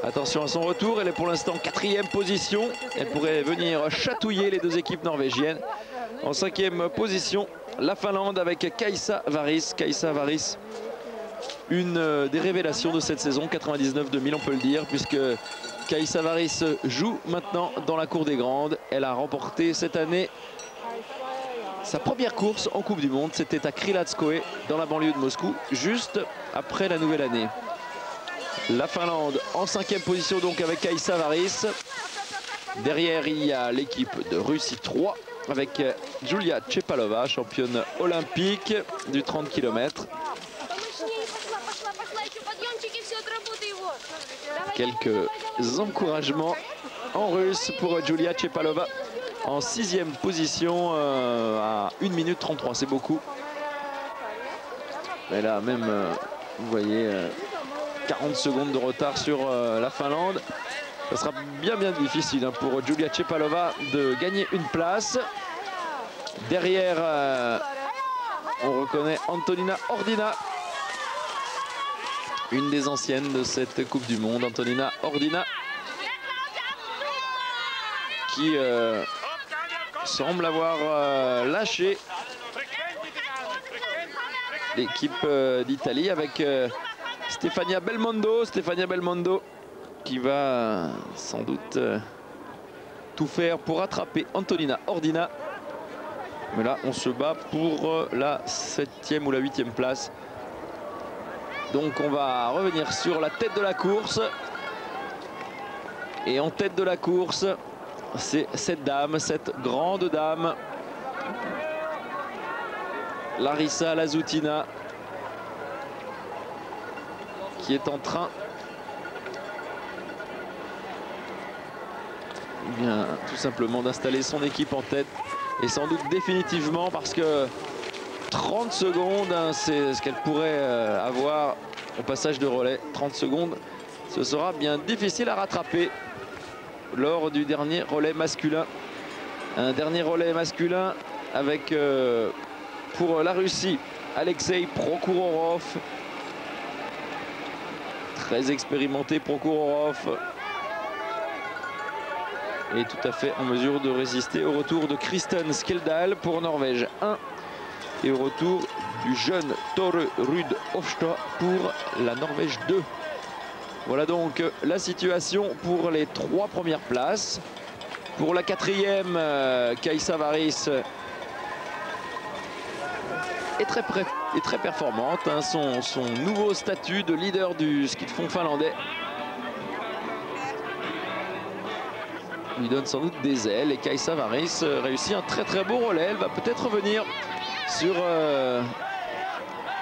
attention à son retour, elle est pour l'instant 4e position. Elle pourrait venir chatouiller les 2 équipes norvégiennes. En 5e position, la Finlande avec Kaisa Varis. Kaisa Varis, une des révélations de cette saison 99-2000, on peut le dire, puisque Kaisa Varis joue maintenant dans la cour des grandes. Elle a remporté cette année sa première course en Coupe du Monde. C'était à Krylatskoe dans la banlieue de Moscou, juste après la nouvelle année. La Finlande en 5e position donc avec Kaisa Varis. Derrière il y a l'équipe de Russie 3 avec Julia Chepalova, championne olympique du 30 km. Quelques encouragements en russe pour Julia Chepalova en 6e position à 1 minute 33. C'est beaucoup. Mais là même, vous voyez, 40 secondes de retard sur la Finlande. Ça sera bien difficile hein, pour Julia Chepalova de gagner une place. Derrière, on reconnaît Antonina Ordina, une des anciennes de cette Coupe du Monde. Antonina Ordina qui semble avoir lâché l'équipe d'Italie avec Stefania Belmondo qui va sans doute tout faire pour rattraper Antonina Ordina. Mais là, on se bat pour la 7e ou la 8e place. Donc on va revenir sur la tête de la course. Et en tête de la course, c'est cette dame, cette grande dame, Larissa Lazutina, qui est en train tout simplement d'installer son équipe en tête. Et sans doute définitivement, parce que 30 secondes, hein, c'est ce qu'elle pourrait avoir au passage de relais. 30 secondes, ce sera bien difficile à rattraper lors du dernier relais masculin. Un dernier relais masculin avec, pour la Russie, Alexei Prokhorov. Très expérimenté Prokhorov. Et tout à fait en mesure de résister au retour de Kristen Skeldal pour Norvège 1 et au retour du jeune Tore Ruud Hofstad pour la Norvège 2. Voilà donc la situation pour les 3 premières places. Pour la 4e, Kaisa Varis est très performante, hein, son nouveau statut de leader du ski de fond finlandais lui donne sans doute des ailes, et Kaisa Varis réussit un très beau relais. Elle va peut-être revenir sur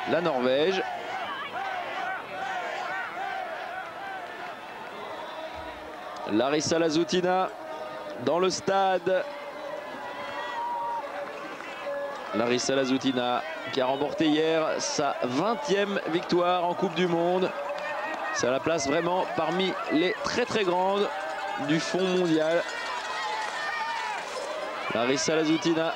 la Norvège. Larissa Lazutina dans le stade. Larissa Lazutina qui a remporté hier sa 20e victoire en Coupe du Monde. Ça la place vraiment parmi les très grandes du fond mondial. Larissa Lazutina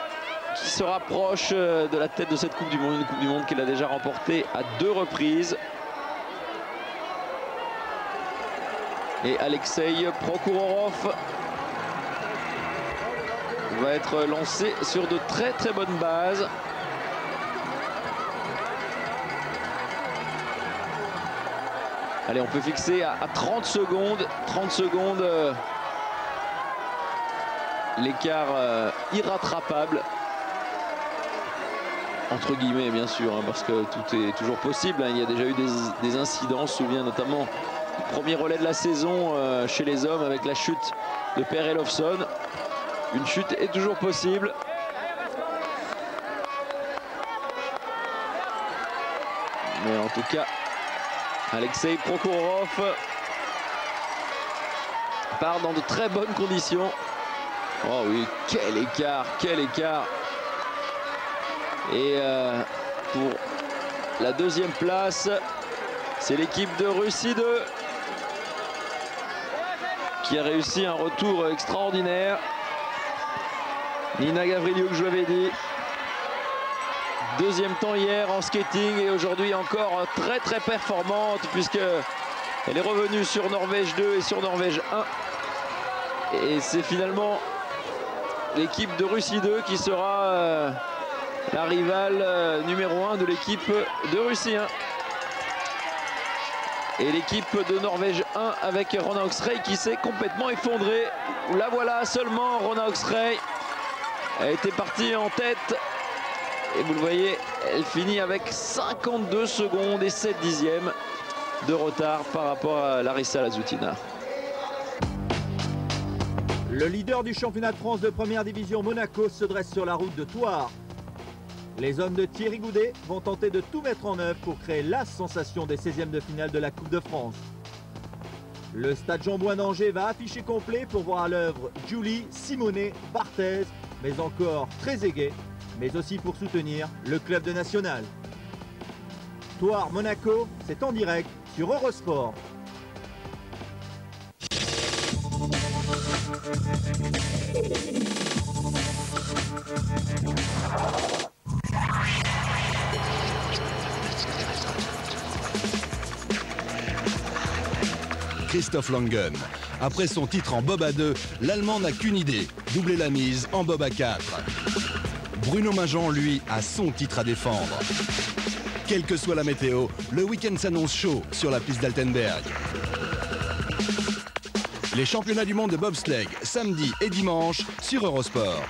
qui se rapproche de la tête de cette Coupe du Monde, une Coupe du Monde qu'elle a déjà remportée à 2 reprises. Et Alexei Prokhorov va être lancé sur de très bonnes bases. Allez, on peut fixer à 30 secondes. 30 secondes, l'écart irrattrapable. Entre guillemets, bien sûr, hein, parce que tout est toujours possible. Hein. Il y a déjà eu des incidents. On se souvient notamment du premier relais de la saison chez les hommes avec la chute de Per Elofsson. Une chute est toujours possible. Mais en tout cas, Alexei Prokhorov part dans de très bonnes conditions. Oh oui, quel écart, quel écart. Et pour la 2e place, c'est l'équipe de Russie 2 qui a réussi un retour extraordinaire. Nina Gavriliuk, je l'avais dit. 2e temps hier en skating et aujourd'hui encore très performante, puisque elle est revenue sur Norvège 2 et sur Norvège 1. Et c'est finalement l'équipe de Russie 2 qui sera la rivale numéro 1 de l'équipe de Russie 1. Et l'équipe de Norvège 1 avec Rona Oxrey qui s'est complètement effondrée. La voilà seulement, Rona Oxrey. Elle était partie en tête. Et vous le voyez, elle finit avec 52 secondes et 7 dixièmes de retard par rapport à Larissa Lazutina. Le leader du championnat de France de première division, Monaco, se dresse sur la route de Thouars. Les hommes de Thierry Goudet vont tenter de tout mettre en œuvre pour créer la sensation des 16e de finale de la Coupe de France. Le stade Jean-Bouin d'Angers va afficher complet pour voir à l'œuvre Julie, Simonet, Barthez, mais encore Trezeguet, mais aussi pour soutenir le club de National. Toire Monaco, c'est en direct sur Eurosport. Christophe Langen. Après son titre en bob à 2, l'Allemand n'a qu'une idée, doubler la mise en bob à 4. Bruno Majan, lui, a son titre à défendre. Quelle que soit la météo, le week-end s'annonce chaud sur la piste d'Altenberg. Les championnats du monde de bobsleigh, samedi et dimanche sur Eurosport.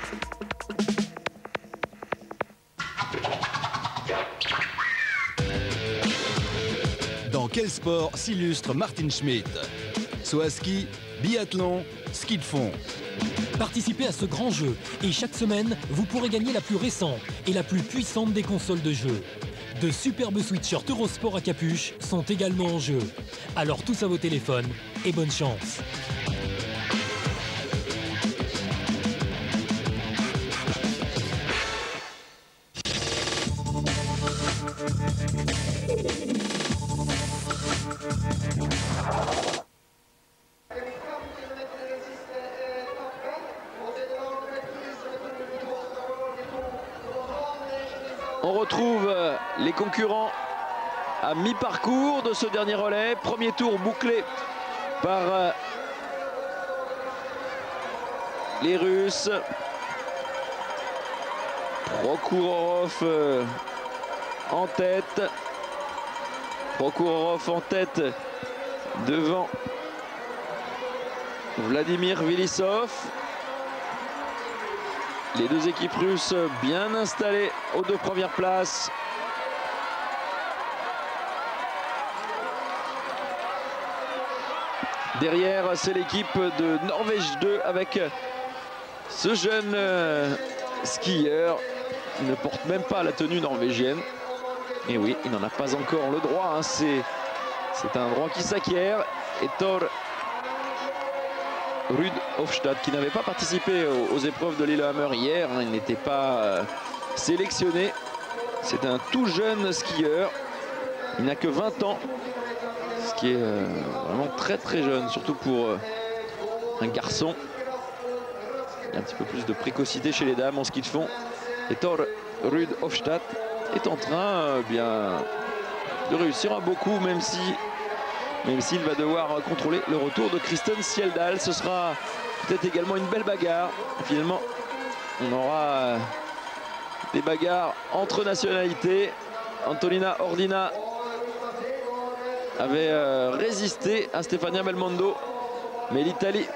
Dans quel sport s'illustre Martin Schmidt? Soit ski, biathlon, ski de fond. Participez à ce grand jeu et chaque semaine, vous pourrez gagner la plus récente et la plus puissante des consoles de jeu. De superbes sweatshirts Eurosport à capuche sont également en jeu. Alors tous à vos téléphones et bonne chance. On retrouve les concurrents à mi-parcours de ce dernier relais. Premier tour bouclé par les Russes. Prokhorov en tête. Prokhorov en tête devant Vladimir Vilissov. Les deux équipes russes bien installées aux deux premières places. Derrière, c'est l'équipe de Norvège 2 avec ce jeune skieur. Il ne porte même pas la tenue norvégienne. Et oui, il n'en a pas encore le droit. Hein. C'est un droit qui s'acquiert. Et Thor Ruud Hofstad, qui n'avait pas participé aux épreuves de Lillehammer hier, hein, il n'était pas sélectionné. C'est un tout jeune skieur. Il n'a que 20 ans, ce qui est vraiment très très jeune, surtout pour un garçon. Il y a un petit peu plus de précocité chez les dames en ski de fond. Et Thor Ruud Hofstad est en train de réussir un beau coup, même s'il va devoir contrôler le retour de Kristen Sjeldal. Ce sera peut-être également une belle bagarre. Finalement, on aura des bagarres entre nationalités. Antonina Ordina avait résisté à Stefania Belmondo, mais l'Italie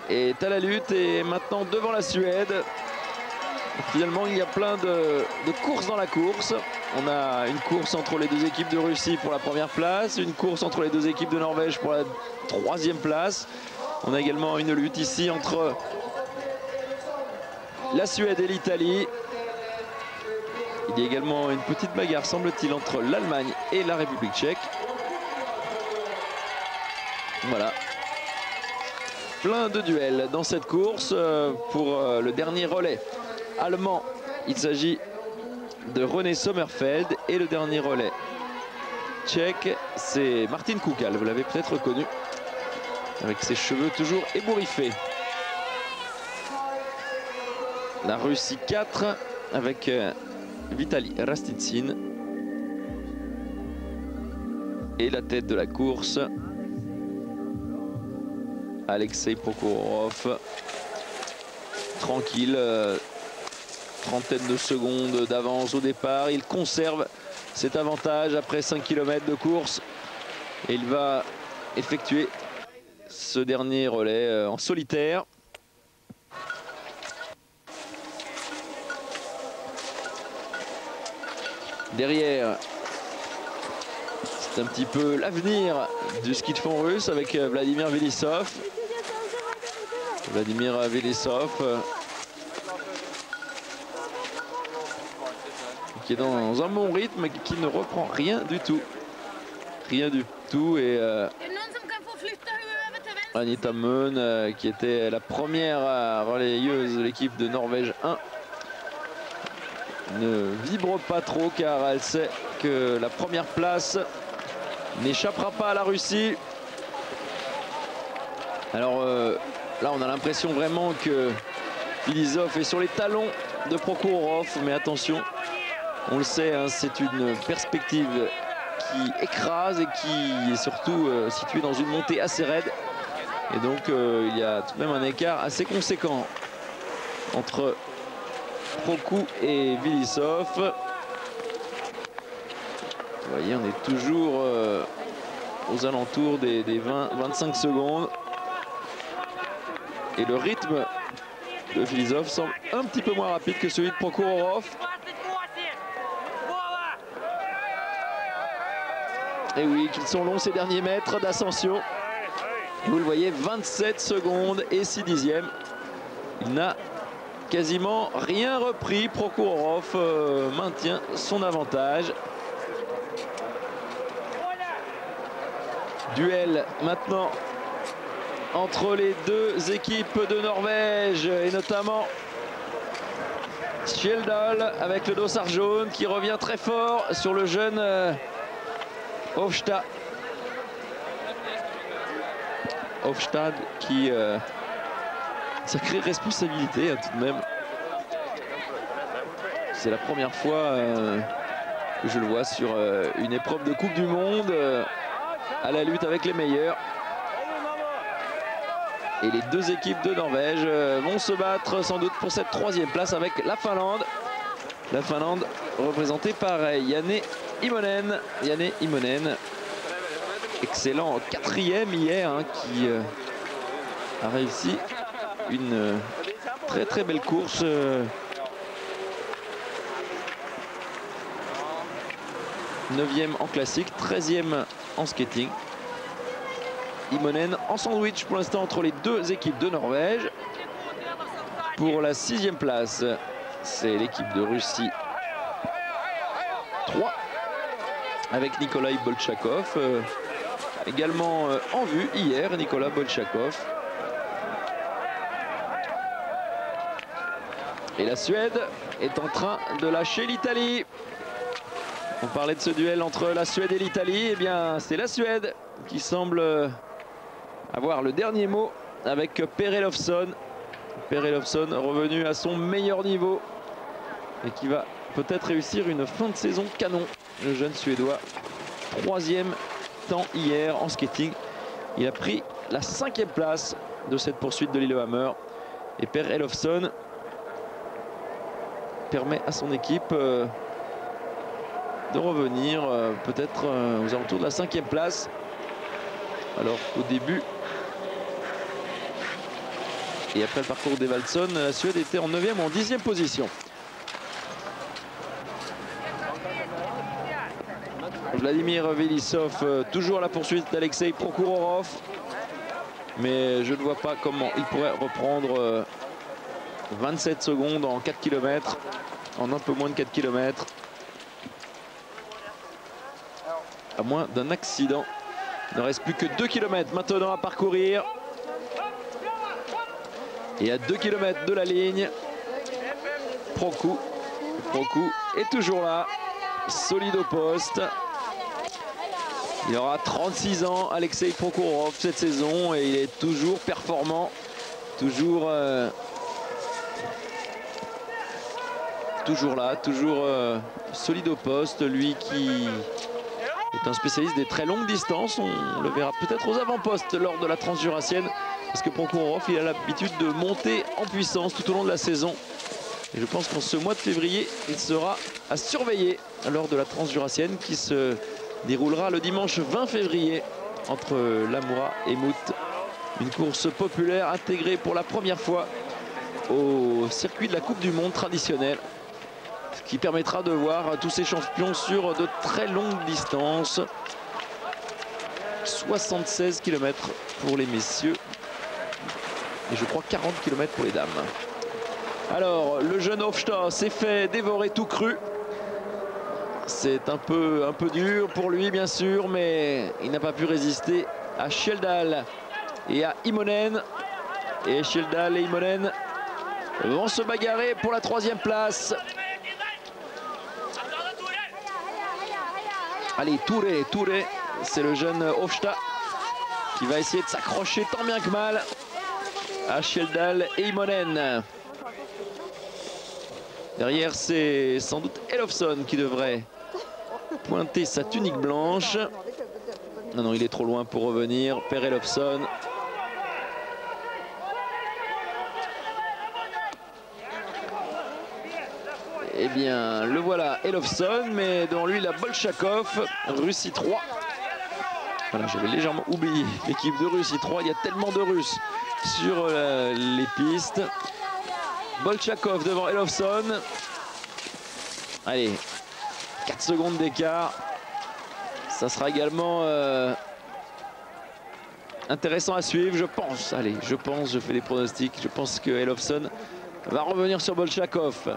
est à la lutte et maintenant devant la Suède. Finalement, il y a plein de courses dans la course. On a une course entre les deux équipes de Russie pour la première place, une course entre les deux équipes de Norvège pour la troisième place. On a également une lutte ici entre la Suède et l'Italie. Il y a également une petite bagarre, semble-t-il, entre l'Allemagne et la République tchèque. Voilà. Plein de duels dans cette course pour le dernier relais allemand. Il s'agit de René Sommerfeld et le dernier relais tchèque, c'est Martin Koukal. Vous l'avez peut-être reconnu avec ses cheveux toujours ébouriffés. La Russie 4 avec Vitali Rastitsyn et la tête de la course Alexei Prokhorov. Tranquille, trentaine de secondes d'avance au départ. Il conserve cet avantage après 5 km de course et il va effectuer ce dernier relais en solitaire. Derrière, c'est un petit peu l'avenir du ski de fond russe avec Vladimir Vilissov. Vladimir Vilissov qui est dans un bon rythme, qui ne reprend rien du tout. rien du tout. Et Anita Meun, qui était la première relayeuse de l'équipe de Norvège 1, ne vibre pas trop car elle sait que la première place n'échappera pas à la Russie. Alors là, on a l'impression vraiment que Filizov est sur les talons de Prokhorov, mais attention, on le sait, hein, c'est une perspective qui écrase et qui est surtout située dans une montée assez raide. Et donc il y a tout de même un écart assez conséquent entre Prokhou et Vilissov. Vous voyez, on est toujours aux alentours des 20-25 secondes. Et le rythme de Filizov semble un petit peu moins rapide que celui de Prokhorov. Et oui, qu'ils sont longs ces derniers mètres d'ascension. Vous le voyez, 27 secondes et 6 dixièmes. Il n'a quasiment rien repris. Prokhorov maintient son avantage. Duel maintenant entre les deux équipes de Norvège et notamment Skjeldal avec le dossard jaune qui revient très fort sur le jeune Hofstad. Hofstad qui sacrée responsabilité hein, tout de même. C'est la première fois que je le vois sur une épreuve de Coupe du Monde à la lutte avec les meilleurs. Et les deux équipes de Norvège vont se battre sans doute pour cette troisième place avec la Finlande. La Finlande représentée par Janne Immonen. Janne Immonen, excellent quatrième hier, hein, qui a réussi une très belle course. 9e en classique, 13e en skating. Immonen en sandwich pour l'instant entre les deux équipes de Norvège. Pour la 6e place, c'est l'équipe de Russie 3 avec Nikolai Bolchakov. Également en vue hier, Nicolas Bolchakov. Et la Suède est en train de lâcher l'Italie. On parlait de ce duel entre la Suède et l'Italie. Eh bien, c'est la Suède qui semble avoir le dernier mot avec Per Elofsson. Per Elofsson revenu à son meilleur niveau et qui va peut-être réussir une fin de saison canon. Le jeune Suédois, 3e temps hier en skating. Il a pris la 5e place de cette poursuite de Lillehammer. Et Per Elofsson permet à son équipe de revenir peut-être aux alentours de la 5e place. Alors qu'au début et après le parcours d'Evaldsson, la Suède était en 9e ou en 10e position. Vladimir Vilissov toujours à la poursuite d'Alexei Prokhorov. Mais je ne vois pas comment il pourrait reprendre 27 secondes en 4 km, en un peu moins de 4 km. À moins d'un accident. Il ne reste plus que 2 km maintenant à parcourir. Et à 2 km de la ligne, Prokhou est toujours là, solide au poste. Il aura 36 ans, Alexei Prokhorov, cette saison, et il est toujours performant, toujours là, toujours solide au poste. Lui qui est un spécialiste des très longues distances. On le verra peut-être aux avant-postes lors de la Transjurassienne, parce que Prokhorov, il a l'habitude de monter en puissance tout au long de la saison. Et je pense qu'en ce mois de février, il sera à surveiller lors de la Transjurassienne qui se déroulera le dimanche 20 février entre Lamoura et Mout. Une course populaire intégrée pour la première fois au circuit de la Coupe du Monde traditionnelle, ce qui permettra de voir tous ces champions sur de très longues distances. 76 km pour les messieurs et je crois 40 km pour les dames. Alors le jeune Hofstad s'est fait dévorer tout cru. C'est un peu dur pour lui, bien sûr, mais il n'a pas pu résister à Sjeldal et à Immonen. Et Sjeldal et Immonen vont se bagarrer pour la 3e place. Allez, Touré, c'est le jeune Hofstad qui va essayer de s'accrocher tant bien que mal à Sjeldal et Immonen. Derrière, c'est sans doute Elofsson qui devrait pointer sa tunique blanche. Non, il est trop loin pour revenir. Per Elofsson. Eh bien, le voilà, Elofsson, mais devant lui, la Bolchakov, Russie 3. Voilà, j'avais légèrement oublié l'équipe de Russie 3. Il y a tellement de Russes sur les pistes. Bolchakov devant Elofsson. Allez, 4 secondes d'écart. Ça sera également intéressant à suivre, je pense. Allez, je fais des pronostics. Je pense que Elofsson va revenir sur Bolchakov.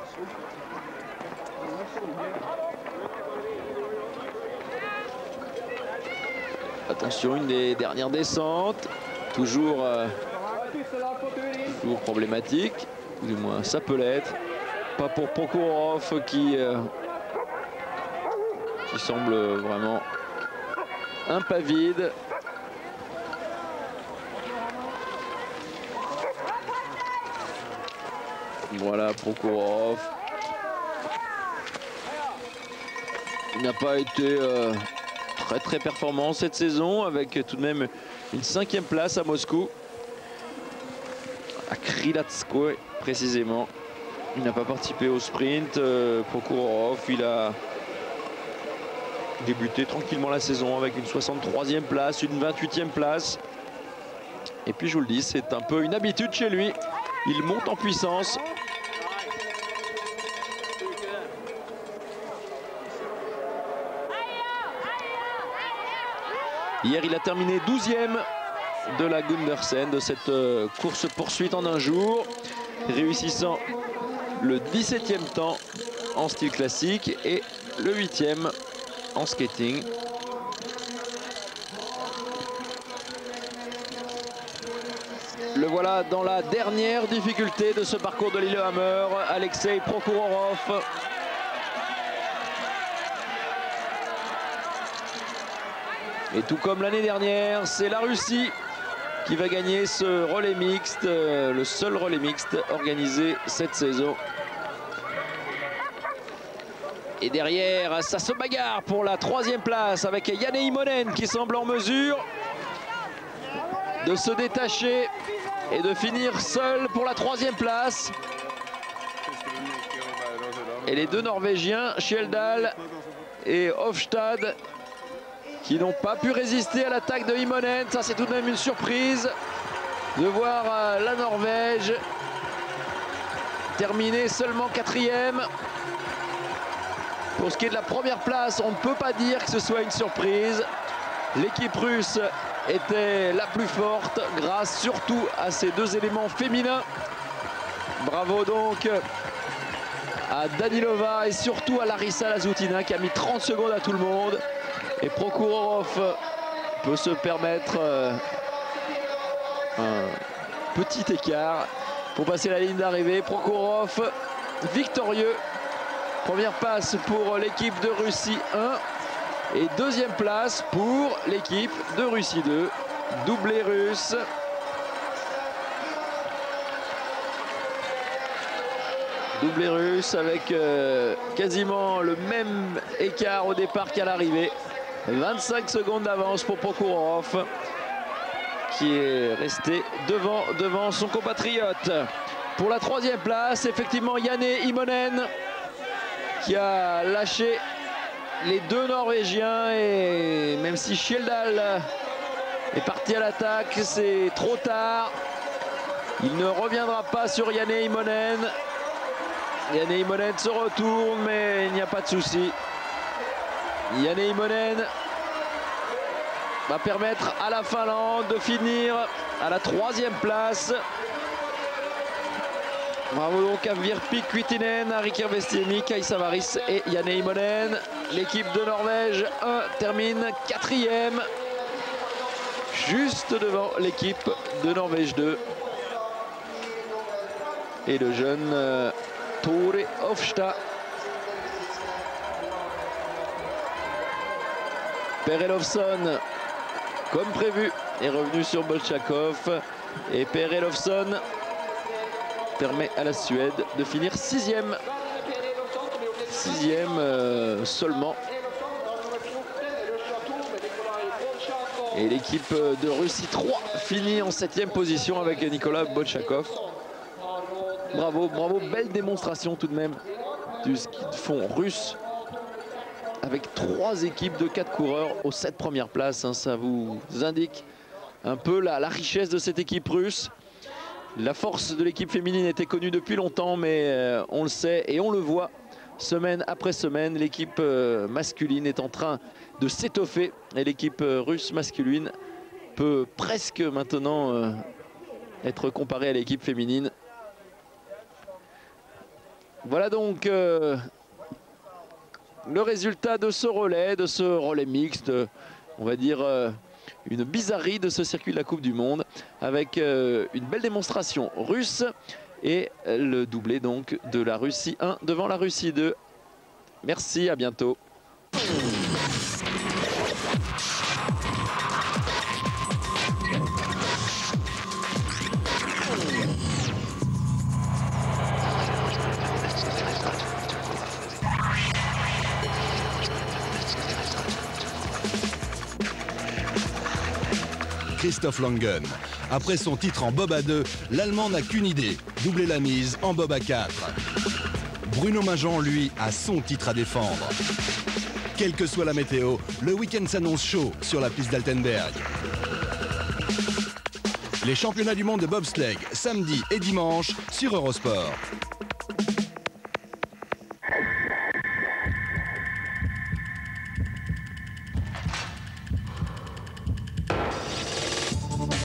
Attention, une des dernières descentes. Toujours problématique. Ou du moins, ça peut l'être. Pas pour Prokhorov qui semble vraiment impavide. Voilà, Prokhorov. Il n'a pas été très performant cette saison, avec tout de même une 5e place à Moscou. À Krylatskoye précisément. Il n'a pas participé au sprint. Prokhorov, il a débuté tranquillement la saison avec une 63e place, une 28e place. Et puis je vous le dis, c'est un peu une habitude chez lui. Il monte en puissance. Hier, il a terminé 12e de la Gundersen, de cette course-poursuite en un jour, réussissant le 17e temps en style classique et le 8e en skating. Le voilà dans la dernière difficulté de ce parcours de Lillehammer, Alexei Prokhorov. Et tout comme l'année dernière, c'est la Russie qui va gagner ce relais mixte, le seul relais mixte organisé cette saison. Et derrière, ça se bagarre pour la 3e place avec Janne Immonen qui semble en mesure de se détacher et de finir seul pour la 3e place. Et les deux Norvégiens, Sjeldal et Hofstad, qui n'ont pas pu résister à l'attaque de Immonen. Ça, c'est tout de même une surprise de voir la Norvège terminer seulement 4e. Pour ce qui est de la première place, on ne peut pas dire que ce soit une surprise. L'équipe russe était la plus forte grâce surtout à ces deux éléments féminins. Bravo donc à Danilova et surtout à Larissa Lazutina qui a mis 30 secondes à tout le monde. Et Prokhorov peut se permettre un petit écart pour passer la ligne d'arrivée. Prokhorov victorieux. Première passe pour l'équipe de Russie 1 et 2e place pour l'équipe de Russie 2. Doublé russe. Doublé russe avec quasiment le même écart au départ qu'à l'arrivée. 25 secondes d'avance pour Prokhorov qui est resté devant son compatriote. Pour la 3e place, effectivement, Janne Immonen qui a lâché les deux Norvégiens. Et même si Sjeldal est parti à l'attaque, c'est trop tard. Il ne reviendra pas sur Janne Immonen. Janne Immonen se retourne, mais il n'y a pas de souci. Janne Immonen va permettre à la Finlande de finir à la 3e place. Bravo donc à Virpi Kuitinen, à Riker Vestiemi, Kai Savaris et Janne Immonen. L'équipe de Norvège 1 termine 4e, juste devant l'équipe de Norvège 2. Et le jeune Tore Hofstad. Per Elofsson, comme prévu, est revenu sur Bolchakov. Et Per Elofsson permet à la Suède de finir 6e. 6e seulement. Et l'équipe de Russie 3 finit en 7e position avec Nicolas Bolchakov. Bravo, bravo, belle démonstration tout de même du ski de fond russe. Avec 3 équipes de 4 coureurs aux 7 premières places. Hein, ça vous indique un peu la richesse de cette équipe russe. La force de l'équipe féminine était connue depuis longtemps, mais on le sait et on le voit semaine après semaine. L'équipe masculine est en train de s'étoffer et l'équipe russe masculine peut presque maintenant être comparée à l'équipe féminine. Voilà donc le résultat de ce relais mixte, on va dire une bizarrerie de ce circuit de la Coupe du Monde, avec une belle démonstration russe et le doublé donc de la Russie 1 devant la Russie 2. Merci, à bientôt. Christoph Langen. Après son titre en bob à 2, l'Allemand n'a qu'une idée, doubler la mise en bob à 4. Bruno Majan, lui, a son titre à défendre. Quelle que soit la météo, le week-end s'annonce chaud sur la piste d'Altenberg. Les championnats du monde de bobsleigh, samedi et dimanche sur Eurosport.